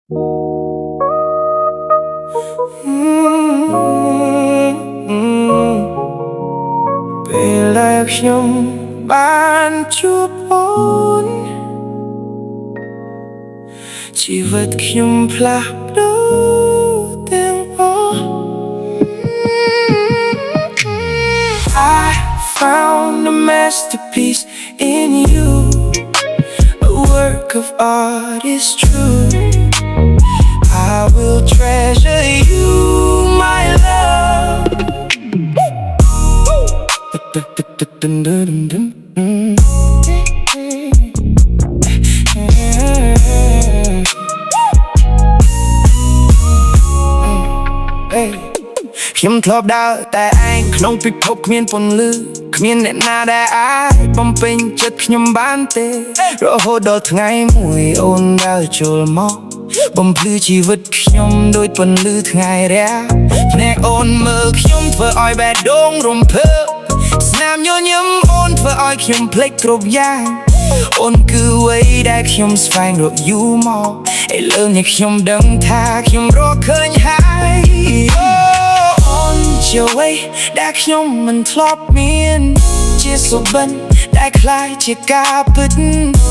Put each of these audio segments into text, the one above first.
ពេលដែលខ្ញុំបានជួបអូនជីវិតខ្ញុំផ្លាស់ប្ដូរទាំងអស់ I found a masterpiece in you. A work of art is true. I will treasure you, my love. Hey. ខ្ញុំធ្លាប់ដើរតែឯងក្នុងពិភពគ្មានពន្លឺគ្មានអ្នកណាដែលអាចបំពេញចិត្តខ្ញុំបានទេរហូតដល់ថ្ងៃមួយអូនដើរចូលមកបំភ្លឺជីវិតខ្ញុំដូចពន្លឺថ្ងៃរះភ្នែកអូនមើលខ្ញុំធ្វើឲ្យបេះដូងរំភើបស្នាមញញឹមអូនធ្វើឲ្យខ្ញុំភ្លេចគ្រប់យ៉ាងអូនគឺអ្វីដែលខ្ញុំស្វែងរកយូរមកឥឡូវនេះខ្ញុំដឹងថាខ្ញុំរកឃើញហើយអូនជាអ្វីដែលខ្ញុំមិនធ្លាប់មានជាសុបិនដែលคล้ายជាការពិត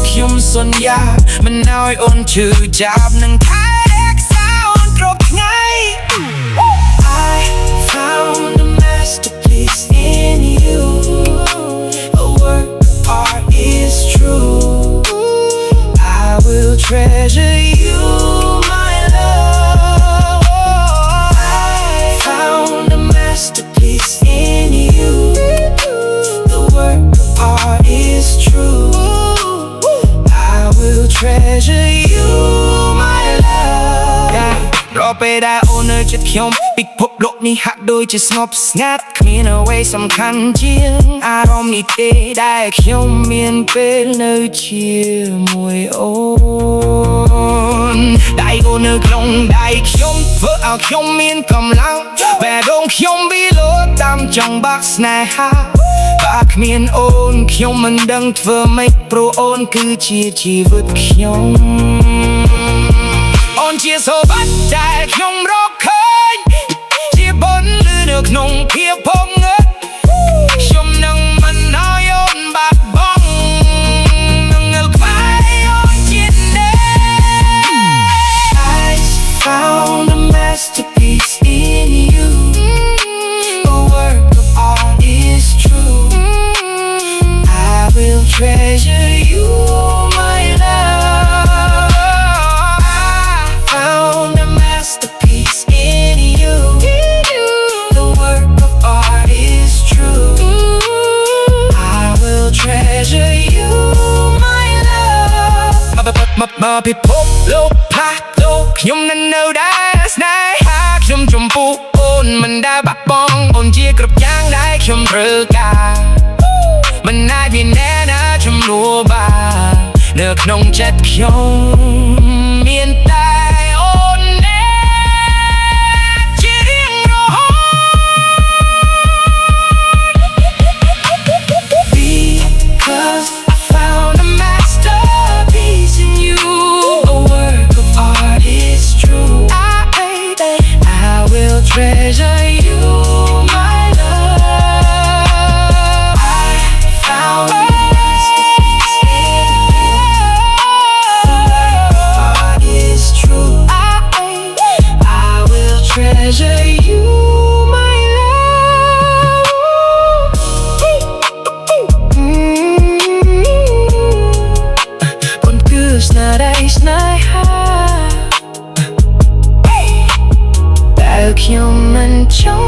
ខ្ញុំសន្យាមិនឲ្យអូនឈឺចាប់នឹងថែរក្សាអូនគ្រប់ថ្ងៃ I found a masterpiece in you. A work of art is true. I will treasure you, my love. I found a masterpiece in you. The work of art is true. I will treasure you, my love. រកពេលដែលអូននៅជិតខ្ញុំពិភពលោកនេះហាក់ដូចជាស្ងប់ស្ងាត់គ្មានអ្វីសំខាន់ជាងអារម្មណ៍នេះទេដែលខ្ញុំមានពេលនៅជាមួយអូនដៃអូននៅក្នុងដៃខ្ញុំធ្វើឲ្យខ្ញុំមានកម្លាំងបេះដូងខ្ញុំវាលោតតាមចង្វាក់ស្នេហាបើគ្មានអូនខ្ញុំមិនដឹងធ្វើម៉េចព្រោះអូនគឺជាជីវិតខ្ញុំអូនជាសូបាត់ដែលខ្ញុំរកឃើញជាបុណ្យឬនៅក្នុងភាពភងឹកខ្ញុំនឹងមិនឲ្យអូនបាត់បង់នឹងនៅក្បែរអូនជានិច្ច I found a masterpiece in you. A work of art is true. I will treasure you, my love. I found a masterpiece in you. The work of art is true. I will treasure you, my love. មកពិភពលោកផ្លាស់ប្ដូរខ្ញុំនៅដែរស្នេហាខ្ញុំចំពោះអូនមិនដែលបាត់បង់អូនជាគ្រប់យ៉ាងដែលខ្ញុំត្រូវការមិនអាចមានអ្នកណាជំនួសបាននៅក្នុងចិត្តខ្ញុំមានតែអូនជារៀងរហូត Because I found a masterpiece in you. A work of art is true. I will treasure you, my love. I found a masterpiece in you. The work of art is true. I will treasure you, my love. คนគឺស្នេហ៍ដែលស្នេហាតែខ្ញុំមិនចង់